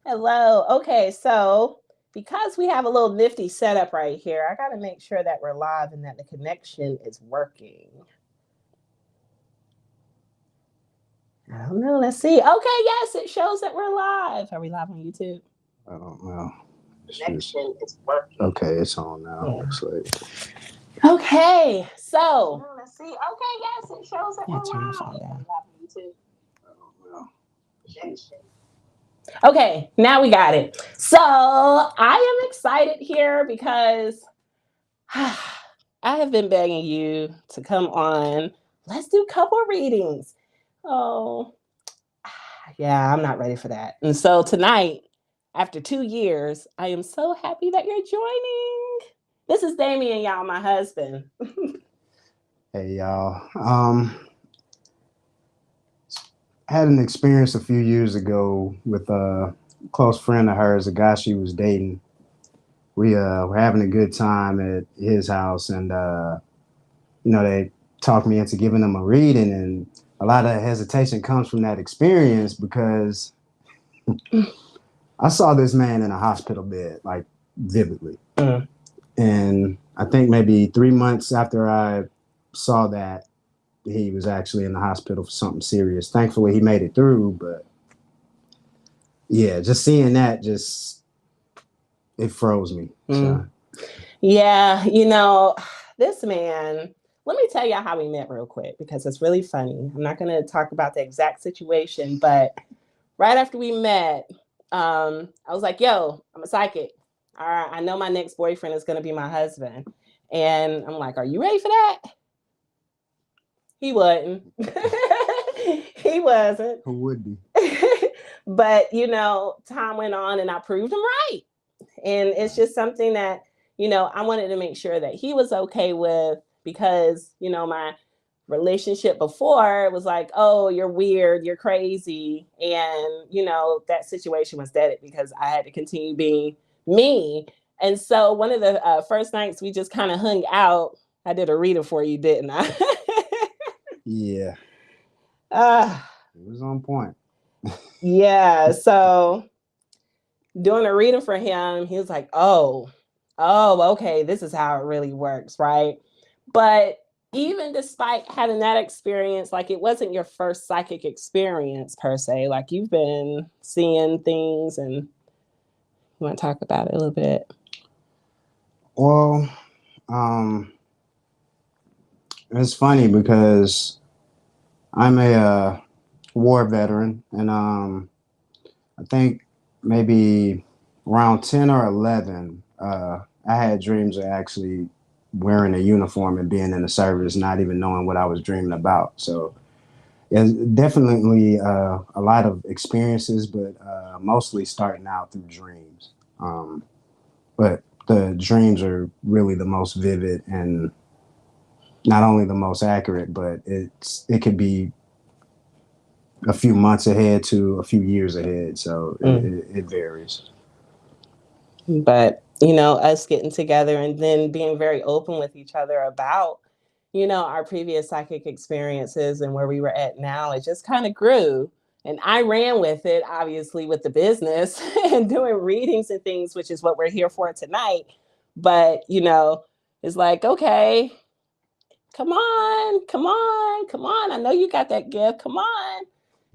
Hello. Okay, so because we have a little nifty setup right here, I got to make sure that we're live and that the connection is working. I don't know. Let's see. Okay, yes, it shows that we're live. Are we live on YouTube? I don't know. Connection is working. Okay, it's on now. Yeah. Looks like. Okay, so let's see. Okay, yes, it shows that we're live. Turn the phone down. Are we live on YouTube? I don't know. Connection. Okay, now we got it. So I am excited here because I have been begging you to come on. Let's do couple readings. Oh, yeah, I'm not ready for that. And so tonight, after 2 years, I am so happy that you're joining. This is Damien, y'all, my husband. Hey y'all. I had an experience a few years ago with a close friend of hers, a guy she was dating. We were having a good time at his house, and they talked me into giving him a reading, and a lot of hesitation comes from that experience because I saw this man in a hospital bed, like vividly. Mm. And I think maybe 3 months after I saw that, he was actually in the hospital for something serious. Thankfully, he made it through, but yeah, just seeing that it froze me. So. Yeah, this man, let me tell y'all how we met real quick because it's really funny. I'm not going to talk about the exact situation, but right after we met, I was like, yo, I'm a psychic. All right, I know my next boyfriend is going to be my husband. And I'm like, are you ready for that? He wasn't. He wasn't. Who would be? But, time went on and I proved him right. And it's just something that, I wanted to make sure that he was okay with because, my relationship before was like, oh, you're weird, you're crazy. And, that situation was dead because I had to continue being me. And so one of the first nights we just kind of hung out. I did a reader for you, didn't I? Yeah. uh, It was on point. yeah. So doing a reading for him, he was like, okay, this is how it really works, right? But even despite having that experience, like it wasn't your first psychic experience per se. Like you've been seeing things, and you want to talk about it a little bit? Well, um, it's funny because I'm a war veteran, and I think maybe around 10 or 11, I had dreams of actually wearing a uniform and being in the service, not even knowing what I was dreaming about. So it's definitely a lot of experiences, but mostly starting out through dreams. But the dreams are really the most vivid and not only the most accurate, but it could be a few months ahead to a few years ahead. So it varies. But us getting together and then being very open with each other about our previous psychic experiences and where we were at now, it just kind of grew. And I ran with it, obviously, with the business and doing readings and things, which is what we're here for tonight. But it's like, okay, come on, come on, come on, I know you got that gift, come on.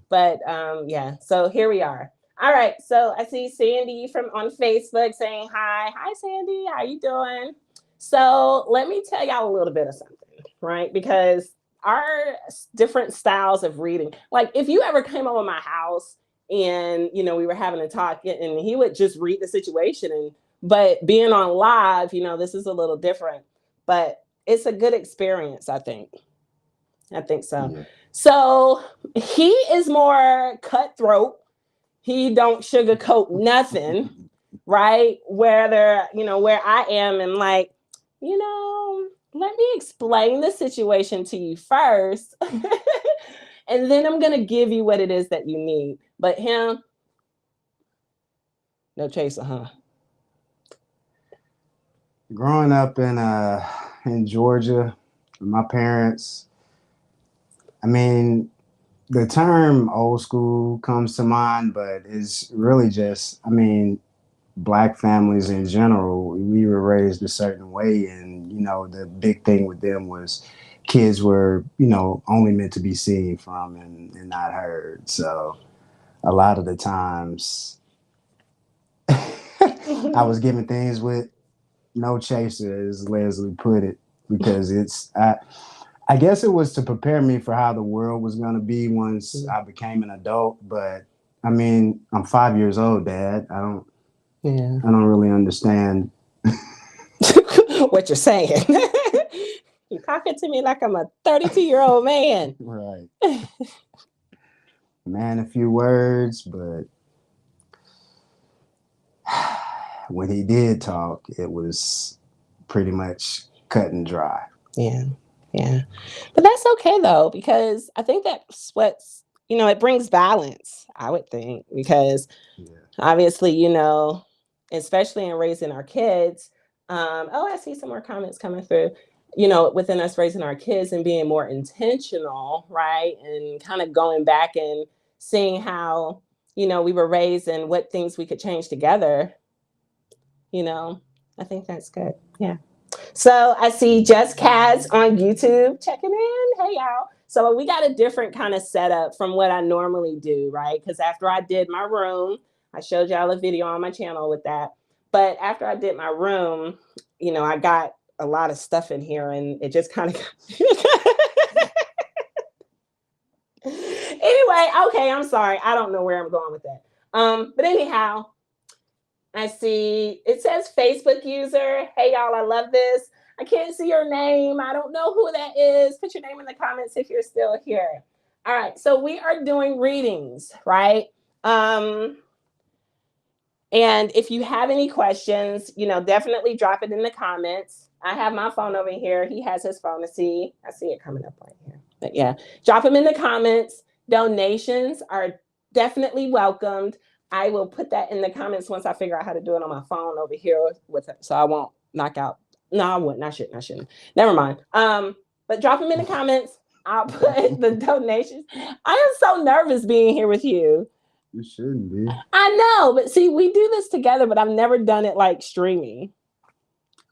But yeah, so here we are. All right, so I see Sandy from on Facebook saying hi. Hi, Sandy, how you doing? So let me tell y'all a little bit of something, right? Because our different styles of reading, like if you ever came over my house and we were having a talk and he would just read the situation, and but being on live, this is a little different, but it's a good experience, I think so. Yeah. So he is more cutthroat. He don't sugarcoat nothing, right? Where I am and like, let me explain the situation to you first. And then I'm gonna give you what it is that you need. But him, no chaser, huh? Growing up in Georgia, my parents, I mean, the term old school comes to mind, but it's really just, I mean, black families in general, we were raised a certain way. And, the big thing with them was kids were, only meant to be seen from and not heard. So a lot of the times I was given things with no chaser, as Leslie put it, because I guess it was to prepare me for how the world was going to be once I became an adult. But I mean, I'm 5 years old, Dad. Yeah. I don't really understand what you're saying. You're talking to me like I'm a 32-year-old man. Right. Man, a few words, but when he did talk, it was pretty much cut and dry. Yeah. Yeah. But that's okay though, because I think that's what's, it brings balance, I would think, because Yeah. obviously, especially in raising our kids. I see some more comments coming through. Within us raising our kids and being more intentional, right? And kind of going back and seeing how, we were raised and what things we could change together. I think that's good. Yeah. So I see Just Cats on YouTube checking in. Hey, y'all. So we got a different kind of setup from what I normally do, right? Because after I did my room, I showed y'all a video on my channel with that. But after I did my room, I got a lot of stuff in here and it just kind of. Anyway, okay, I'm sorry. I don't know where I'm going with that. But anyhow, I see it says Facebook user. Hey, y'all, I love this. I can't see your name. I don't know who that is. Put your name in the comments if you're still here. All right. So we are doing readings, right? And if you have any questions, definitely drop it in the comments. I have my phone over here. He has his phone. I see it coming up right here. But yeah, drop them in the comments. Donations are definitely welcomed. I will put that in the comments once I figure out how to do it on my phone over here with it, so I won't knock out. No, I wouldn't. I shouldn't. Never mind. But drop them in the comments. I'll put the donations. I am so nervous being here with you. You shouldn't be. I know, but see, we do this together, but I've never done it like streaming.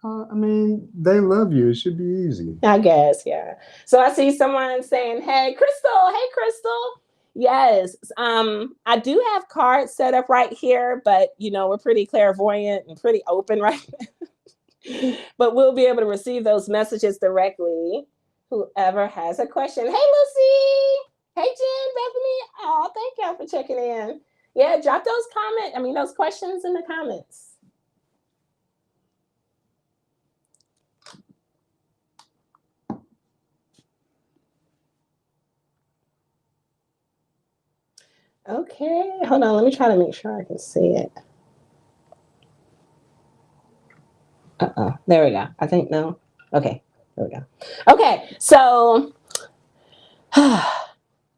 I mean, they love you. It should be easy. I guess, yeah. So I see someone saying, "Hey, Crystal. Hey, Crystal." Yes. I do have cards set up right here, but we're pretty clairvoyant and pretty open right now. But we'll be able to receive those messages directly. Whoever has a question. Hey, Lucy. Hey, Jen, Bethany. Oh, thank y'all for checking in. Yeah, drop those questions in the comments. Okay, hold on. Let me try to make sure I can see it. There we go. I think no. Okay, there we go. Okay, so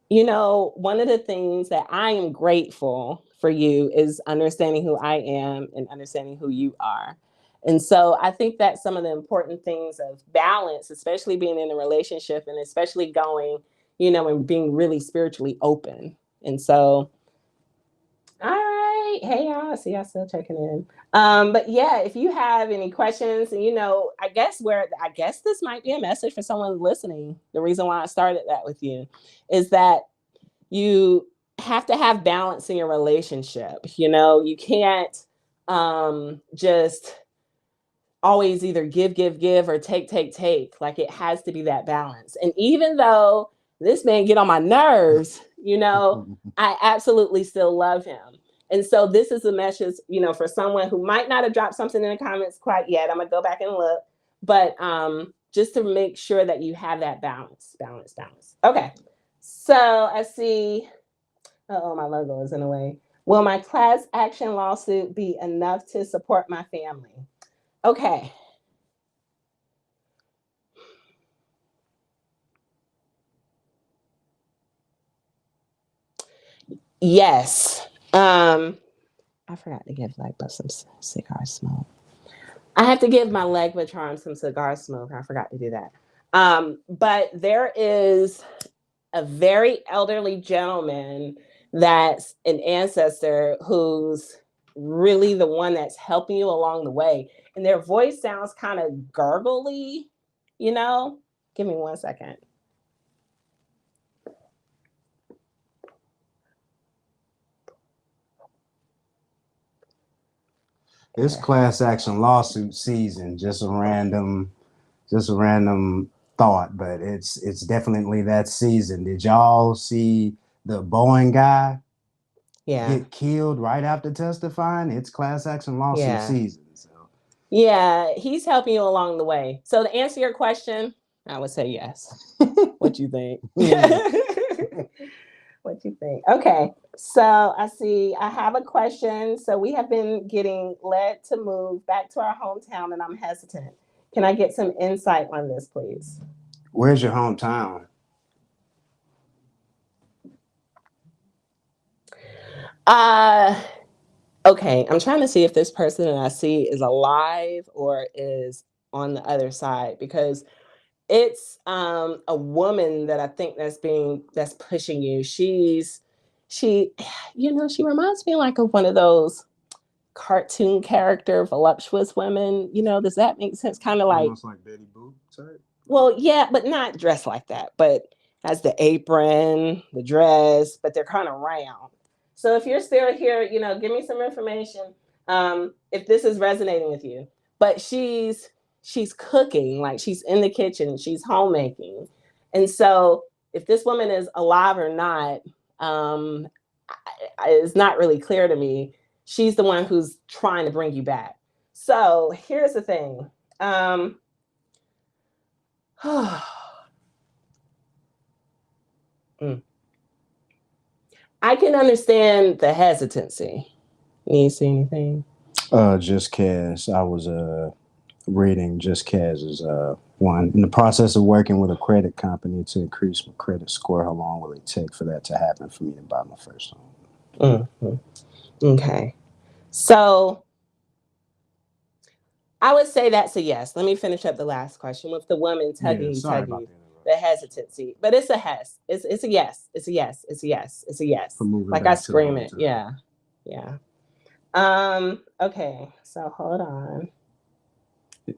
one of the things that I am grateful for you is understanding who I am and understanding who you are. And so I think that some of the important things of balance, especially being in a relationship and especially going, and being really spiritually open. And so, all right. Hey, y'all. I see y'all still checking in. But yeah, if you have any questions, I guess this might be a message for someone listening. The reason why I started that with you is that you have to have balance in your relationship. You can't just always either give or take. Like it has to be that balance. And even though this man get on my nerves, I absolutely still love him. And so this is a message, for someone who might not have dropped something in the comments quite yet. I'm gonna go back and look, but just to make sure that you have that balance. Okay. So I see. Oh, my logo is in the way. Will my class action lawsuit be enough to support my family? Okay. Yes. I forgot to give Legba some cigar smoke. I have to give my Legba charm some cigar smoke. I forgot to do that. But there is a very elderly gentleman that's an ancestor who's really the one that's helping you along the way. And their voice sounds kind of gurgly, you know? Give me 1 second. It's class action lawsuit season. Just a random thought, but it's definitely that season. Did y'all see the Boeing guy get killed right after testifying? It's class action lawsuit season. So yeah, he's helping you along the way. So to answer your question, I would say yes. What you think? What you think? Okay, so I have a question. So we have been getting led to move back to our hometown, and I'm hesitant. Can I get some insight on this, please? Where's your hometown? Okay, I'm trying to see if this person that I see is alive or is on the other side, because it's a woman that I think that's pushing you. She she reminds me like of one of those cartoon character voluptuous women. Does that make sense? Kind of like Almost like Betty Boop type. well, yeah, but not dressed like that, but has the apron, the dress, but they're kind of round. So if you're still here, give me some information, if this is resonating with you. But she's cooking, like she's in the kitchen, she's homemaking. And so if this woman is alive or not, um, it's not really clear to me. She's the one who's trying to bring you back. So here's the thing. Mm. I can understand the hesitancy. You see anything? Just Kaz. I was reading Just Kaz's one. In the process of working with a credit company to increase my credit score, how long will it take for that to happen for me to buy my first home? Mm-hmm. Okay. So I would say that's a yes. Let me finish up the last question with the woman tugging, the hesitancy. But it's a yes. It's a yes. It's a yes. It's a yes. It's a yes. Like I scream it. Yeah. Yeah. Okay. So hold on.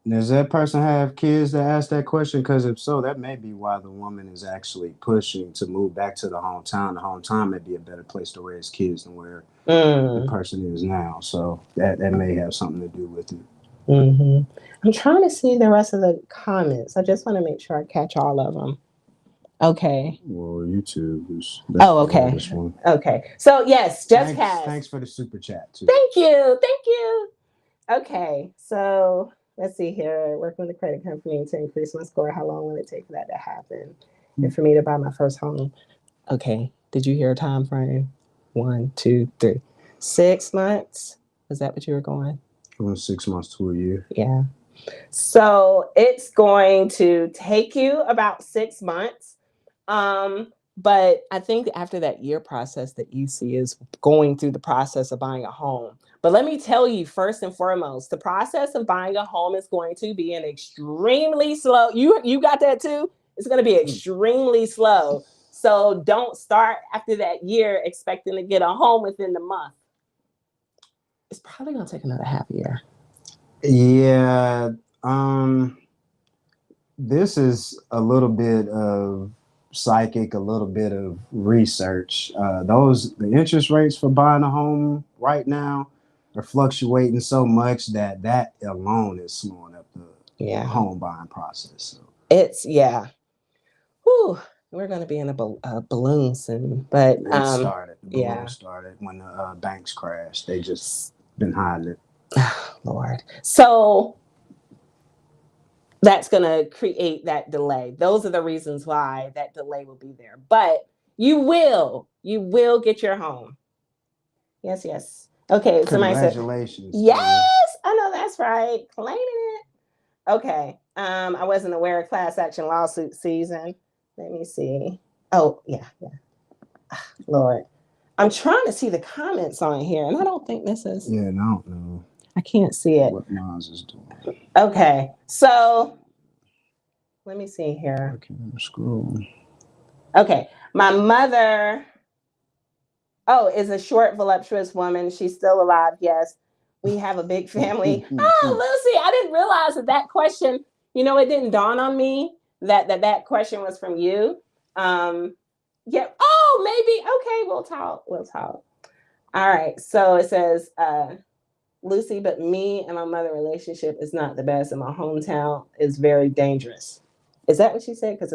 Does that person have kids that ask that question? Because if so, that may be why the woman is actually pushing to move back to the hometown. The hometown may be a better place to raise kids than where the person is now. So that may have something to do with it. Mm-hmm. I'm trying to see the rest of the comments. I just want to make sure I catch all of them. Okay. Well, YouTube is. Okay. Okay. So yes, Just Kaz. Thanks for the super chat too. Thank you. Thank you. Okay. So let's see here. Working with a credit company to increase my score. How long will it take for that to happen? And for me to buy my first home? Okay. Did you hear a time frame? 1, 2, 3. 6 months. Is that what you were going? 6 months to a year. Yeah. So it's going to take you about 6 months. But I think after that year process that you see is going through the process of buying a home. But let me tell you, first and foremost, the process of buying a home is going to be an extremely slow. You got that too? It's going to be extremely slow. So don't start after that year expecting to get a home within the month. It's probably going to take another half year. Yeah. This is a little bit of psychic, a little bit of research. The interest rates for buying a home right now are fluctuating so much that alone is slowing up the home buying process. So. It's Whew, we're going to be in a balloon soon, but it started. The balloon started when the banks crashed. They just been hiding it. Lord. So that's going to create that delay. Those are the reasons why that delay will be there. But you will get your home. Yes, yes. Okay. Congratulations. Yes, I know that's right. Claiming it. Okay. I wasn't aware of class action lawsuit season. Let me see. Oh, yeah. Lord. I'm trying to see the comments on here, and I don't think this is. Yeah, no, I don't know. I can't see it. What Maz is doing. Okay, so let me see here. I can't scroll. Okay, My mother, oh, is a short, voluptuous woman. She's still alive. Yes. We have a big family. Oh, Lucy, I didn't realize that question, it didn't dawn on me that question was from you. Yeah. Oh, maybe. Okay. We'll talk. We'll talk. All right. So it says, Lucy, but me and my mother relationship is not the best, and my hometown is very dangerous. Is that what she said? Because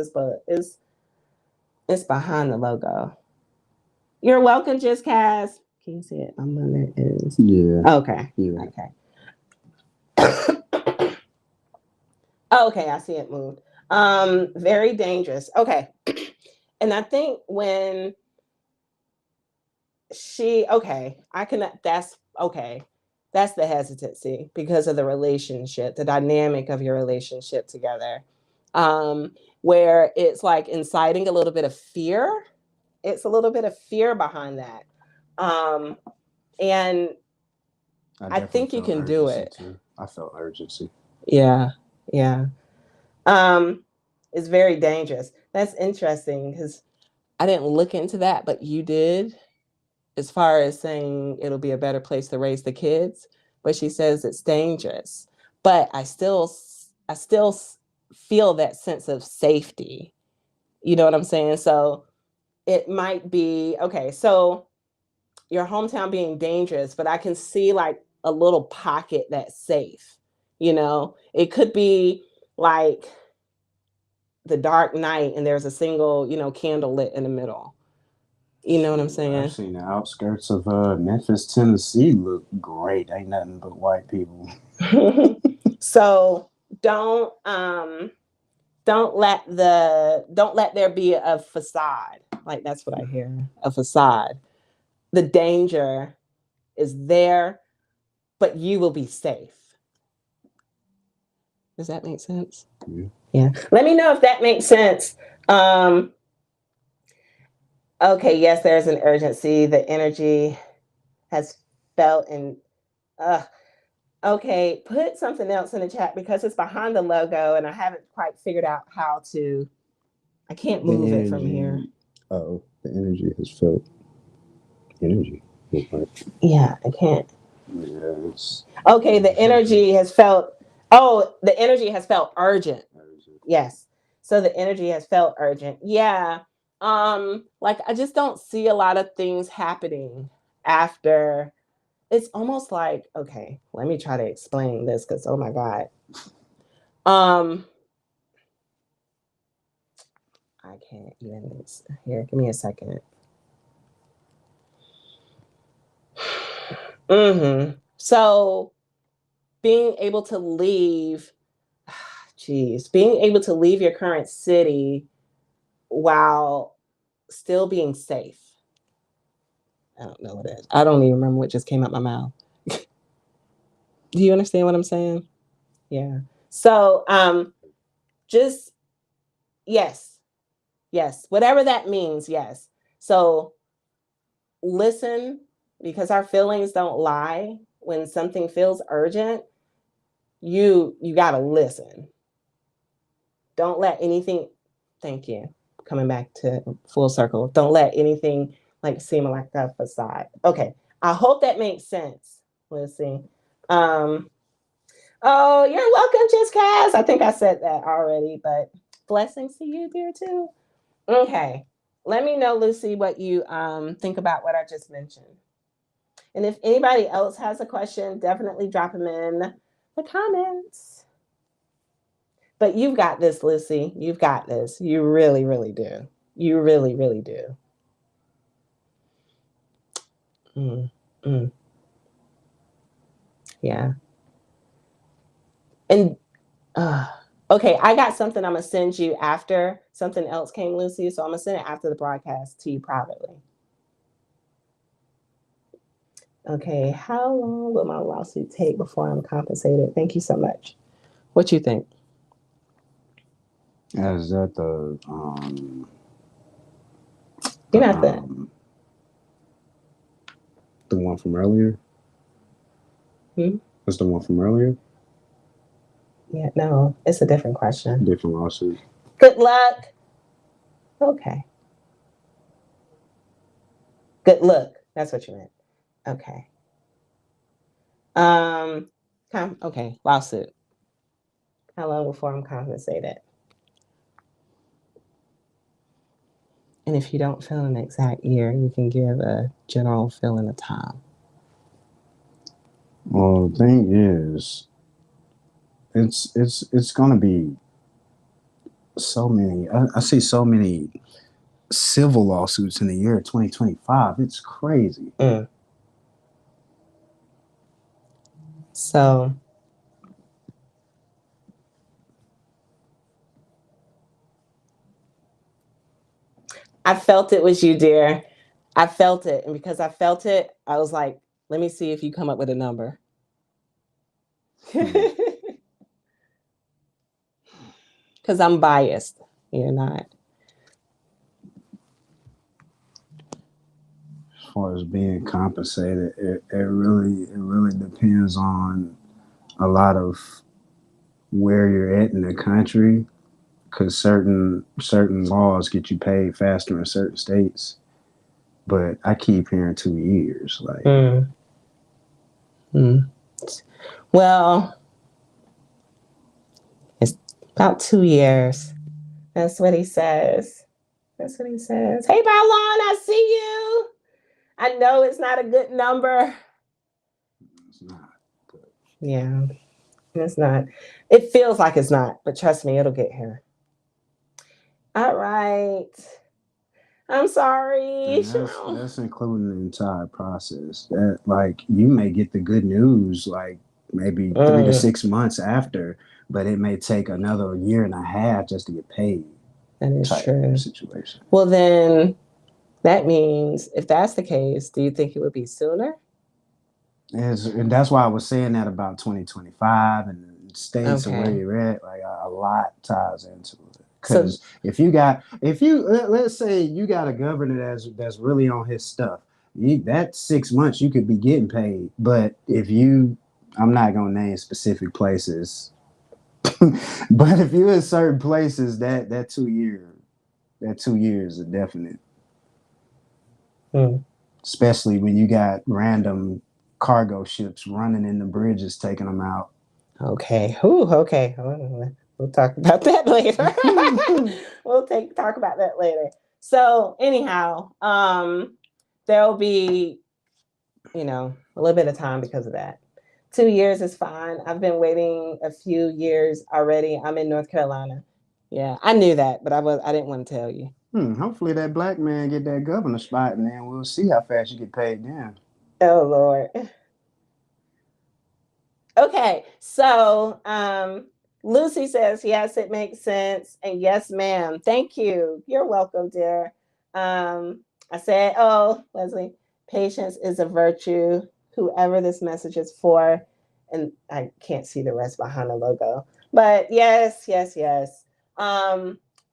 it's behind the logo. You're welcome, Just Cass. Can you see it? My mother is. Yeah. Okay. Yeah. Okay. Okay, I see it moved. Very dangerous. Okay. And I think when that's okay. That's the hesitancy because of the relationship, the dynamic of your relationship together. Where it's like inciting a little bit of fear. It's a little bit of fear behind that. And I think you can do it. Too. I felt urgency. Yeah. Yeah. It's very dangerous. That's interesting because I didn't look into that, but you did, as far as saying it'll be a better place to raise the kids. But she says it's dangerous. But I still feel that sense of safety. You know what I'm saying? So it might be okay. So your hometown being dangerous, but I can see like a little pocket that's safe. It could be like the dark night and there's a single, candle lit in the middle. You know what I'm saying? I've seen the outskirts of Memphis, Tennessee look great. Ain't nothing but white people. So don't let there be a facade. Like that's what I hear. A facade. The danger is there, but you will be safe. Does that make sense? Yeah. Let me know if that makes sense. Okay, yes, there's an urgency. The energy has felt and okay, put something else in the chat because it's behind the logo and I haven't quite figured out how to. I can't move it from here. Oh, the energy has felt energy. Yeah, I can't. Yes. Okay, the energy has felt. Oh, the energy has felt urgent. Yes. So the energy has felt urgent. Yeah. Like I just don't see a lot of things happening after. It's almost like, okay, let me try to explain this because oh my God. I can't even here, give me a second. So being able to leave, being able to leave your current city while still being safe. I don't know what it is. I don't even remember what just came out my mouth. Do you understand what I'm saying? Yeah. So just yes. Whatever that means, yes. So listen, because our feelings don't lie. When something feels urgent, you got to listen. Don't let anything, thank you, coming back to full circle. Don't let anything like seem like a facade. Okay, I hope that makes sense. Let's see. Oh, you're welcome, Just Cass. I think I said that already, but blessings to you, dear, too. Okay, let me know, Lucy, what you think about what I just mentioned. And if anybody else has a question, definitely drop them in the comments. But you've got this, Lucy. You've got this. You really, really do. You really, really do. Yeah. And okay, I got something I'm gonna send you after something else came, Lucy. So I'm gonna send it after the broadcast to you privately. Okay, how long will my lawsuit take before I'm compensated? Thank you so much. What you think? Is that You're not that. The one from earlier? That's the one from earlier? Yeah, no, it's a different question. Different lawsuit. Good luck. Okay. Good look. That's what you meant. Okay. Okay. Lawsuit. How long before I'm compensated? And if you don't fill an exact year, you can give a general filling of time. Well, the thing is, it's gonna be so many. I see so many civil lawsuits in the year 2025. It's crazy. So I felt it was you, dear. I felt it. And because I felt it, I was like, let me see if you come up with a number. Because I'm biased. You're not. As far as being compensated, it really depends on a lot of where you're at in the country, because certain laws get you paid faster in certain states. But I keep hearing 2 years. Like, Well, it's about 2 years. That's what he says. That's what he says. Hey, Balon, I see you. I know it's not a good number. it's not. Yeah, it's not. It feels like it's not, but trust me, it'll get here. All right. I'm sorry. That's including the entire process. That, like, you may get the good news like maybe 3 to 6 months after, but it may take another year and a half just to get paid. That is true. Situation. Well, then that means if that's the case, do you think it would be sooner? And that's why I was saying that about 2025 and the states and where you're at. Like, a lot ties into it. Because let's say you got a governor that's really on his stuff, that 6 months you could be getting paid. But I'm not gonna name specific places, but if you're in certain places, that 2 years is definite. Especially when you got random cargo ships running in the bridges, taking them out. Okay. Ooh, okay. We'll talk about that later. We'll talk about that later. So anyhow, there'll be, a little bit of time because of that. 2 years is fine. I've been waiting a few years already. I'm in North Carolina. Yeah, I knew that, but I didn't want to tell you. Hopefully that black man get that governor spot, and then we'll see how fast you get paid then. Oh Lord. Okay, so Lucy says, yes, it makes sense. And yes, ma'am. Thank you. You're welcome, dear. I said, oh, Leslie, patience is a virtue. Whoever this message is for, and I can't see the rest behind the logo. But yes.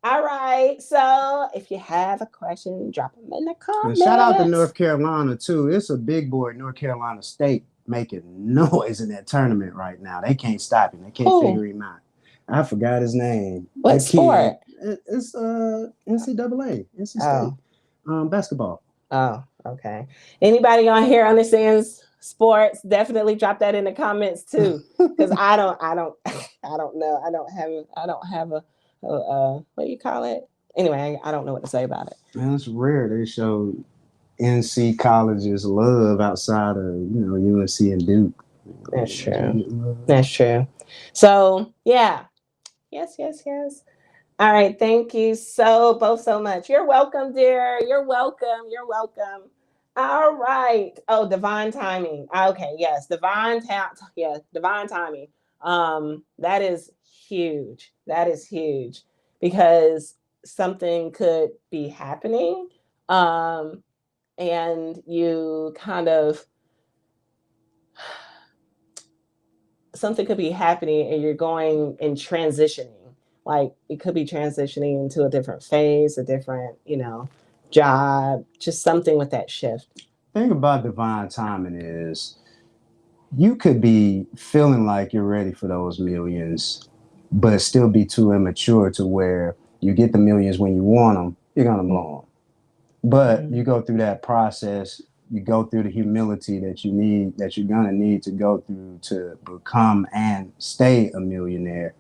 All right. So if you have a question, drop them in the comments. And shout out to North Carolina too. It's a big boy, North Carolina State, making noise in that tournament right now. They can't stop him. They can't figure him out. I forgot his name. What sport? It's NCAA, NC State, basketball. Oh, okay. Anybody on here understands sports? Definitely drop that in the comments too, because I don't know. I don't have a what do you call it? Anyway, I don't know what to say about it. Man, it's rare they show NC colleges love outside of UNC and Duke. That's true. That's true. So yeah, yes. All right, thank you both so much. You're welcome, dear. You're welcome. All right. Oh, divine timing. Okay, yes, divine timing. That is huge. Because something could be happening, and you kind of something could be happening, and you're going and transitioning. Like it could be transitioning into a different phase, a different, job, just something with that shift. The thing about divine timing is you could be feeling like you're ready for those millions, but still be too immature to where you get the millions when you want them, you're going to blow them. But Mhm. you go through that process, you go through the humility that you need, that you're gonna need to go through to become and stay a millionaire.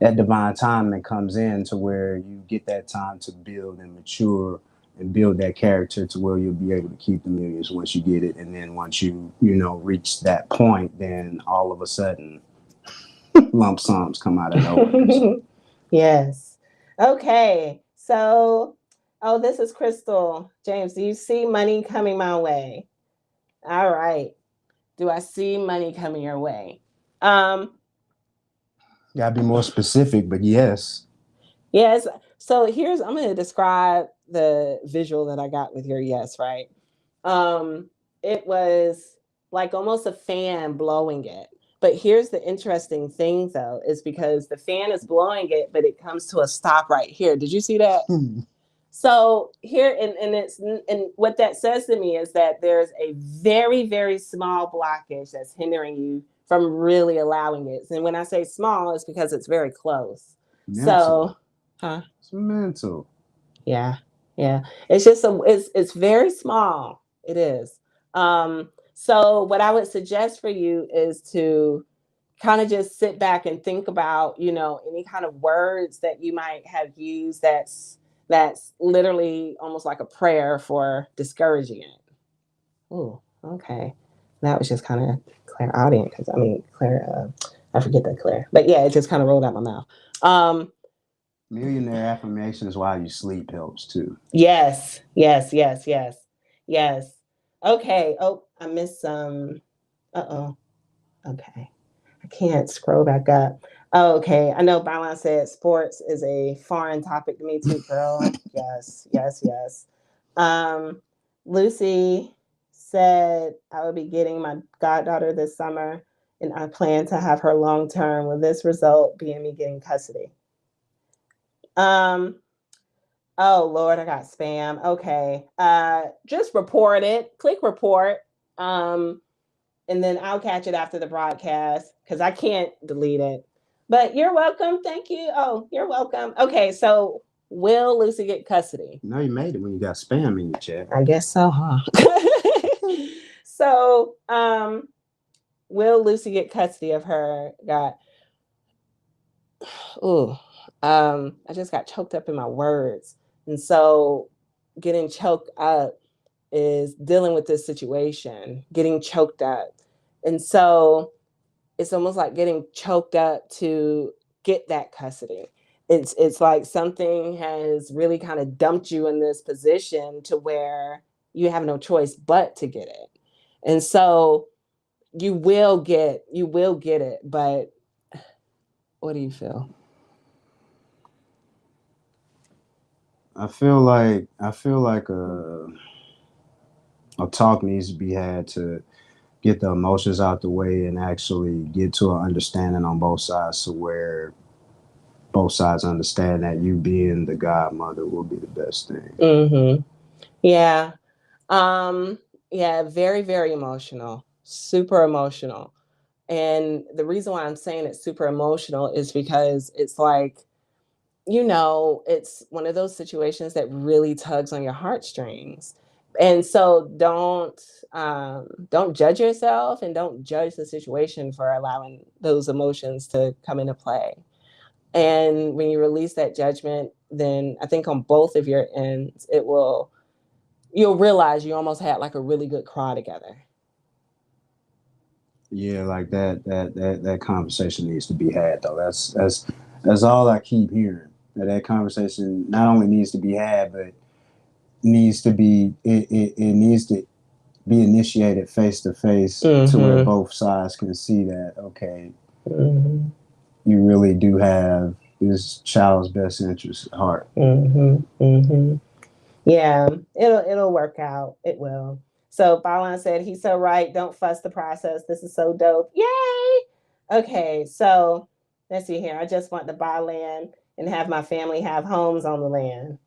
That divine timing comes in to where you get that time to build and mature and build that character to where you'll be able to keep the millions once you get it. And then once you reach that point, then all of a sudden lump sums come out of nowhere. So Yes. Okay. So, oh, this is Crystal. James, do you see money coming my way? All right. Do I see money coming your way? Um, gotta be more specific, but yes. yes. So I'm going to describe the visual that I got with your yes, right? It was like almost a fan blowing it. But here's the interesting thing though, is because the fan is blowing it, but it comes to a stop right here. Did you see that? So here, and what that says to me is that there's a very, very small blockage that's hindering you from really allowing it. And when I say small, it's because it's very close. Mental. So, huh? It's mental. Yeah, yeah. It's just it's very small. It is. So what I would suggest for you is to kind of just sit back and think about, any kind of words that you might have used that's literally almost like a prayer for discouraging it. Oh, okay. That was just kind of clairaudient because Claire, I forget that Claire, but yeah, it just kind of rolled out my mouth. Millionaire affirmation is why you sleep helps too. Yes, yes, yes, yes, yes. Okay. Oh, I missed some. Uh-oh. Okay. I can't scroll back up. Oh, okay. I know Byron said sports is a foreign topic to me too, girl. Yes, yes, yes. Um, Lucy said I will be getting my goddaughter this summer, and I plan to have her long term, with this result being me getting custody. Um, Oh Lord, I got spam. Okay. Just report it. Click report. Um, and then I'll catch it after the broadcast because I can't delete it. But you're welcome. Thank you. Oh, you're welcome. Okay, so will Lucy get custody? You know you made it when you got spam in your chat. I guess so, huh? So, will Lucy get custody of her? Ooh, I just got choked up in my words. And so getting choked up is dealing with this situation, getting choked up. And so it's almost like getting choked up to get that custody. It's like something has really kind of dumped you in this position to where you have no choice but to get it. And so you will get it, but what do you feel? I feel like a talk needs to be had to get the emotions out the way and actually get to an understanding on both sides to where both sides understand that you being the godmother will be the best thing. Mm-hmm. Yeah. Um, yeah, very, very emotional, super emotional. And the reason why I'm saying it's super emotional is because it's like, it's one of those situations that really tugs on your heartstrings. And so don't judge yourself and don't judge the situation for allowing those emotions to come into play. And when you release that judgment, then I think on both of your ends, you'll realize you almost had like a really good cry together. Yeah, like that conversation needs to be had though. That's all I keep hearing. That conversation not only needs to be had, but it needs to be initiated face to face to where Mm-hmm. both sides can see that okay, Mm-hmm. you really do have this child's best interest at heart. Mm-hmm. Mm-hmm. Yeah, it'll work out. It will. So Balan said he's so right. Don't fuss the process. This is so dope. Yay! Okay, so let's see here. I just want to buy land and have my family have homes on the land.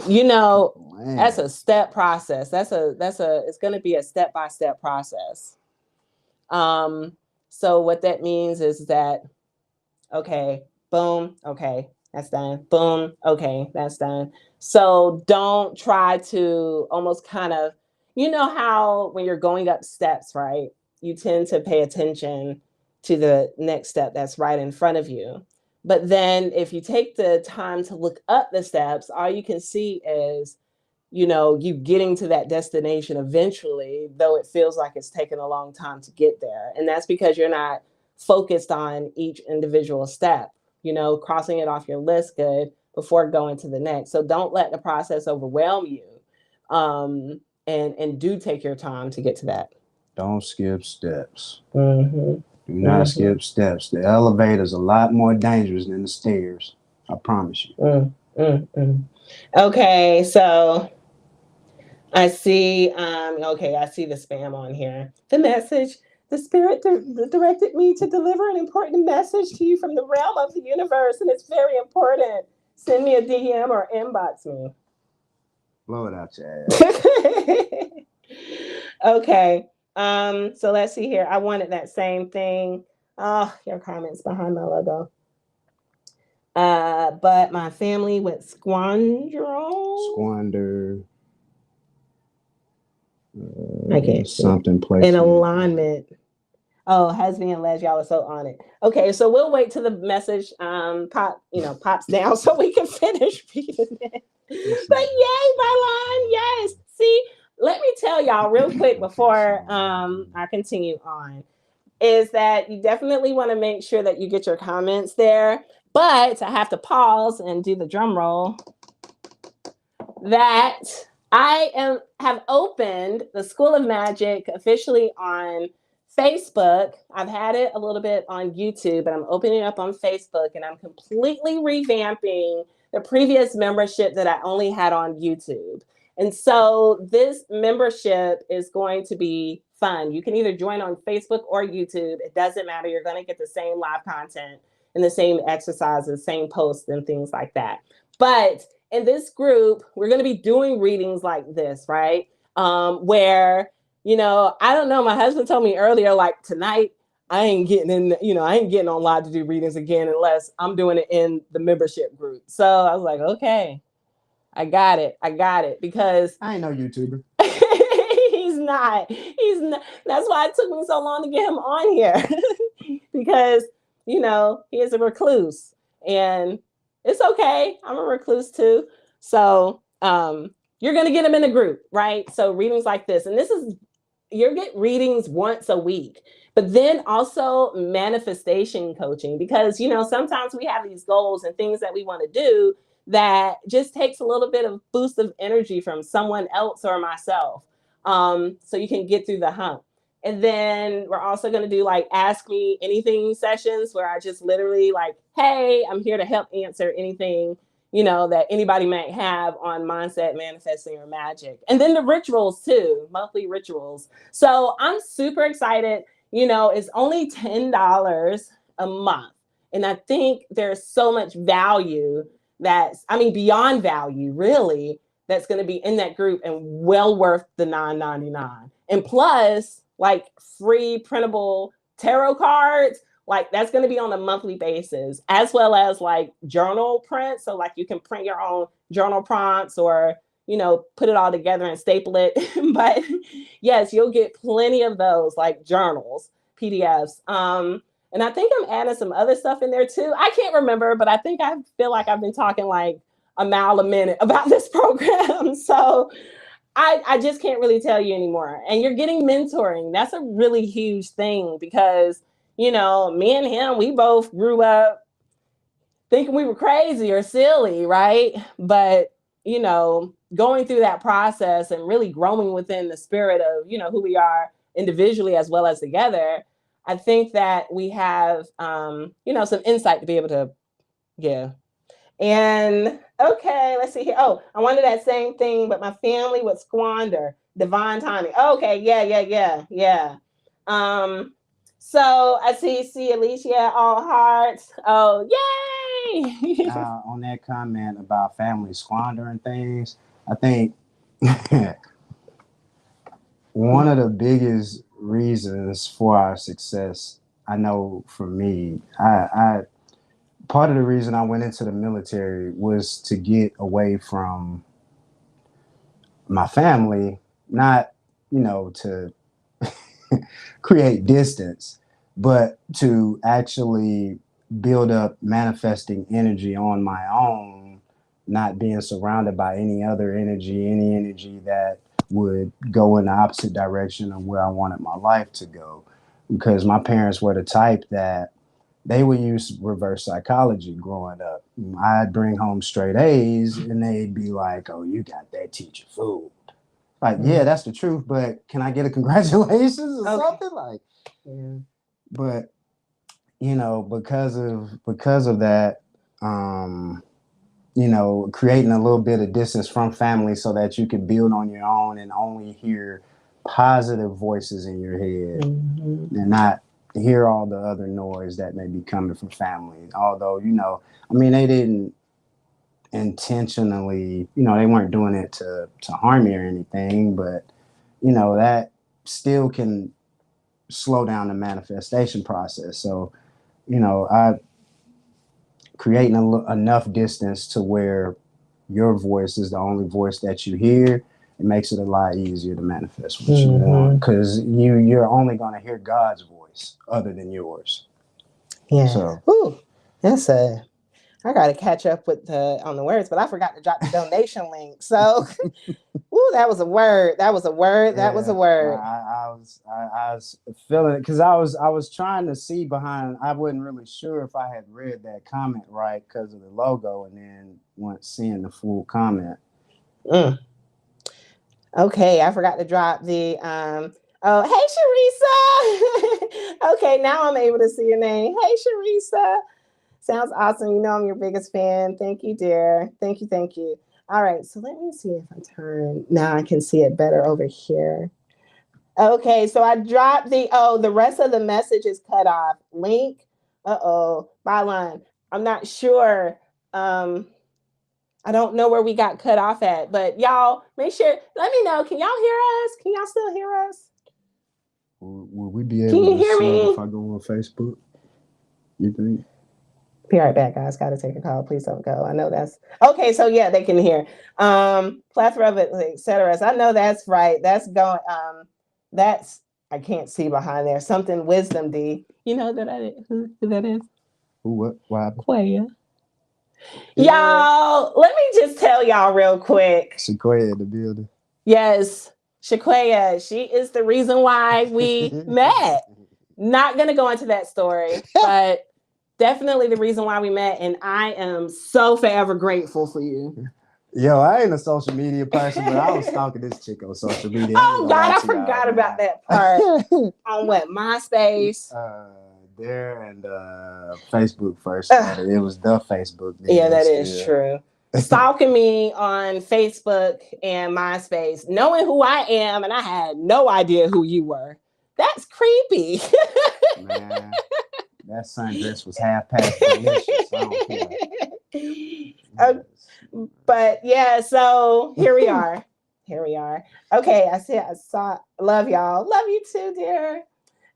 You know, that's Man. a step process. It's going to be a step by step process. Um, so what that means is that okay, boom, okay, That's done. Boom. Okay, that's done. So don't try to almost kind of, you know how when you're going up steps, right? You tend to pay attention to the next step that's right in front of you. But then if you take the time to look up the steps, all you can see is, you getting to that destination eventually, though it feels like it's taken a long time to get there. And that's because you're not focused on each individual step, crossing it off your list good before going to the next. So don't let the process overwhelm you. And do take your time to get to that. Don't skip steps. Mm-hmm. Do not skip steps. The elevator's a lot more dangerous than the stairs. I promise you. Okay, so I see, I see the spam on here. The message, the spirit directed me to deliver an important message to you from the realm of the universe, and it's very important. Send me a DM or inbox me. Blow it out your ass. Okay. So let's see here. I wanted that same thing. Oh, your comments behind my logo. But my family would squander. I can't something placement. In alignment. Oh, Hasbi and Les, y'all are so on it. Okay, so we'll wait till the message pops down so we can finish reading it. But yay, Marlon, yes. See, let me tell y'all real quick before I continue on, is that you definitely want to make sure that you get your comments there. But I have to pause and do the drum roll. That have opened the School of Magic officially on Facebook. I've had it a little bit on YouTube, but I'm opening it up on Facebook, and I'm completely revamping the previous membership that I only had on YouTube. And so this membership is going to be fun. You can either join on Facebook or YouTube. It doesn't matter. You're going to get the same live content and the same exercises, same posts and things like that. But in this group, we're going to be doing readings like this, right? Where, I don't know. My husband told me earlier, like tonight, I ain't getting on live to do readings again unless I'm doing it in the membership group. So I was like, okay, I got it because I ain't no YouTuber. He's not. That's why it took me so long to get him on here because, he is a recluse, and it's okay. I'm a recluse too. So you're going to get them in a group, right? So readings like this, and you get readings once a week, but then also manifestation coaching, because, sometimes we have these goals and things that we want to do that just takes a little bit of boost of energy from someone else or myself. So you can get through the hump. And then we're also going to do like ask me anything sessions where I just literally like, hey, I'm here to help answer anything, that anybody might have on mindset, manifesting, or magic. And then the rituals too, monthly rituals. So I'm super excited. It's only $10 a month. And I think there's so much value beyond value, really, that's going to be in that group and well worth the $9.99. And plus, like free printable tarot cards, like that's going to be on a monthly basis, as well as like journal prints. So like you can print your own journal prompts or, put it all together and staple it. But yes, you'll get plenty of those like journals, PDFs. And I think I'm adding some other stuff in there too. I can't remember, but I think I feel like I've been talking like a mile a minute about this program. So I just can't really tell you anymore. And you're getting mentoring. That's a really huge thing because, me and him, we both grew up thinking we were crazy or silly, right? But, going through that process and really growing within the spirit of, who we are individually as well as together, I think that we have, some insight to be able to give. And okay, let's see here. Oh, I wanted that same thing, but my family would squander. Divine timing. Okay, yeah. So I see Alicia, all hearts. Oh, yay! On that comment about family squandering things, I think one of the biggest reasons for our success, I know for me, I part of the reason I went into the military was to get away from my family, not, to create distance, but to actually build up manifesting energy on my own, not being surrounded by any other energy, any energy that would go in the opposite direction of where I wanted my life to go. Because my parents were the type that they would use reverse psychology growing up. I'd bring home straight A's and they'd be like, "Oh, you got that teacher fooled." Like, yeah, that's the truth, but can I get a congratulations or something? Like, Yeah. but because of that, creating a little bit of distance from family so that you can build on your own and only hear positive voices in your head and not hear all the other noise that may be coming from family. Although, they didn't intentionally, they weren't doing it to harm you or anything, but that still can slow down the manifestation process. So, I creating enough distance to where your voice is the only voice that you hear. It makes it a lot easier to manifest what you want, because you're only going to hear God's voice other than yours. Yeah. So, ooh, I got to catch up on the words, but I forgot to drop the donation link. So, ooh, that was a word. That was a word. yeah, that was a word. I was feeling it because I was trying to see behind. I wasn't really sure if I had read that comment right because of the logo, and then once seeing the full comment. Okay, I forgot to drop the oh, hey Sharisa. Okay, now I'm able to see your name. Hey Sharisa. Sounds awesome. You know I'm your biggest fan. Thank you, dear. Thank you, thank you. All right, so let me see if I turn. Now I can see it better over here. Okay, so I dropped the rest of the message is cut off. Link, byline. I'm not sure. I don't know where we got cut off at, but y'all make sure, let me know. Can y'all hear us? Can y'all still hear us? Will we be able to see it if I go on Facebook? You think? Be right back, guys. Got to take a call. Please don't go. I know that's okay. So yeah, they can hear. Plethora of it, etc. I know that's right. That's going. That's I can't see behind there. Something wisdom D. You know who that is? Who? What? Quaya. Yeah. Y'all, let me just tell y'all real quick. Sequoia in the building. Yes, Shaquaya. She is the reason why we met. Not gonna go into that story, but definitely the reason why we met, and I am so forever grateful for you. Yo, I ain't a social media person, but I was stalking this chick on social media. Oh God, I forgot about that part. On what, MySpace? There and Facebook first started. It was the Facebook. Yeah, that is true. Stalking me on Facebook and MySpace, knowing who I am, and I had no idea who you were. That's creepy. Man, that sundress was half past delicious. I don't care. But yeah, so here we are. Here we are. Okay, I saw. Love y'all. Love you too, dear.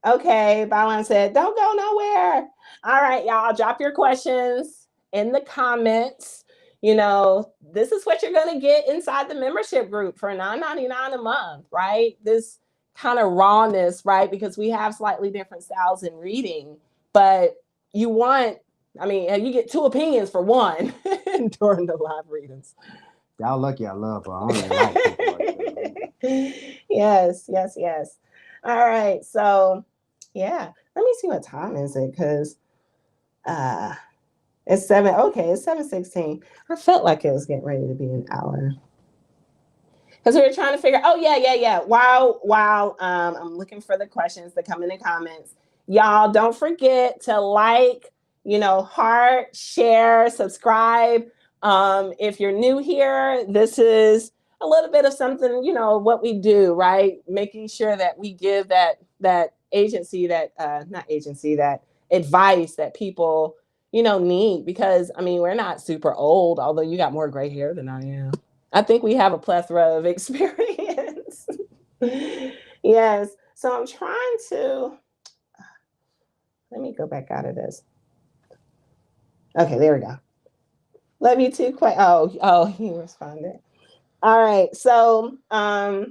Okay, Byron said, don't go nowhere. All right, y'all, drop your questions in the comments. This is what you're going to get inside the membership group for $9.99 a month, right? This kind of rawness, right? Because we have slightly different styles in reading, but you get two opinions for one during the live readings. Y'all lucky I love her. I don't even like people like that. Yes. All right, so yeah, let me see what time is it, because it's 7. Okay, it's 7:16. I felt like it was getting ready to be an hour because we were trying to figure. Oh yeah. While I'm looking for the questions that come in the comments, y'all don't forget to like, heart, share, subscribe. If you're new here, this is a little bit of something, what we do, right? Making sure that we give that agency, that advice that people, need, because we're not super old, although you got more gray hair than I am. I think we have a plethora of experience. Yes. So I'm trying to, let me go back out of this. Okay, there we go. Love you too, Quay. Oh, he responded. All right. So, yeah,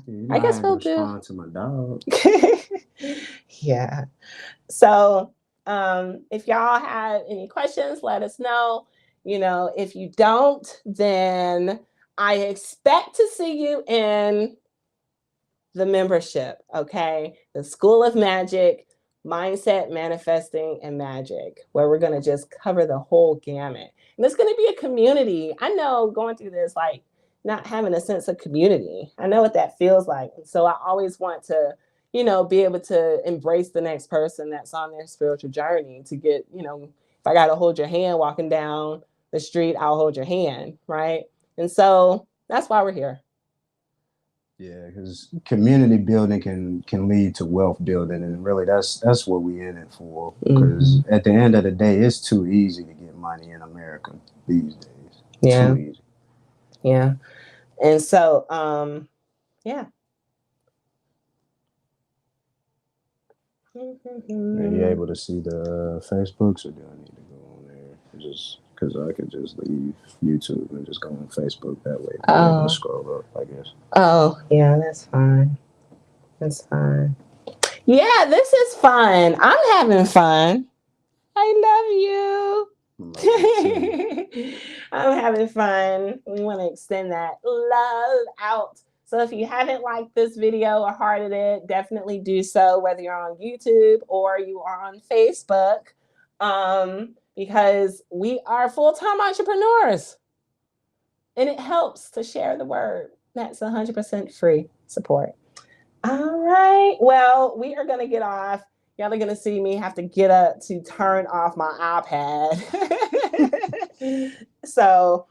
You I know, I guess had to we'll do. respond to my dog. Yeah. So, if y'all have any questions, let us know. If you don't, then I expect to see you in the membership, okay? The School of Magic, Mindset, Manifesting, and Magic, where we're going to just cover the whole gamut. And it's going to be a community. I know going through this, like not having a sense of community. I know what that feels like. And so I always want to, be able to embrace the next person that's on their spiritual journey to get, if I got to hold your hand walking down the street, I'll hold your hand, right? And so that's why we're here. Yeah, because community building can lead to wealth building, and really that's what we in it for. Because at the end of the day, it's too easy to get money in America these days. Yeah. Too easy. Yeah. And so, yeah. Are you able to see the Facebooks, or do I need to go on there? Just because I could just leave YouTube and just go on Facebook that way. Be able to scroll up, I guess. Oh, yeah, that's fine. That's fine. Yeah, this is fun. I'm having fun. I love you. I'm having fun. We want to extend that love out. So if you haven't liked this video or hearted it, definitely do so, whether you're on YouTube or you are on Facebook, because we are full-time entrepreneurs. And it helps to share the word. That's 100% free support. All right. Well, we are going to get off. Y'all are going to see me have to get up to turn off my iPad. So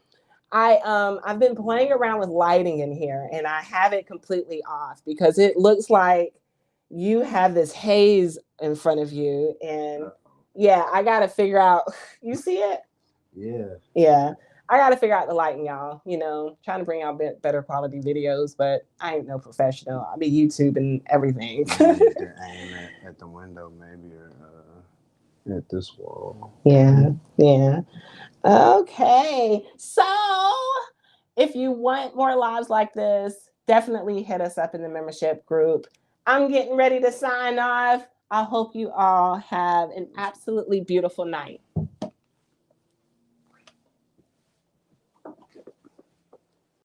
I've been playing around with lighting in here, and I have it completely off because it looks like you have this haze in front of you. And yeah, I got to figure out. You see it? Yeah. Yeah. I got to figure out the lighting, y'all. Trying to bring out better quality videos, but I ain't no professional. I be YouTube and everything. You need to aim at the window, maybe, or at this wall. Yeah. Yeah. Okay. So if you want more lives like this, definitely hit us up in the membership group. I'm getting ready to sign off. I hope you all have an absolutely beautiful night.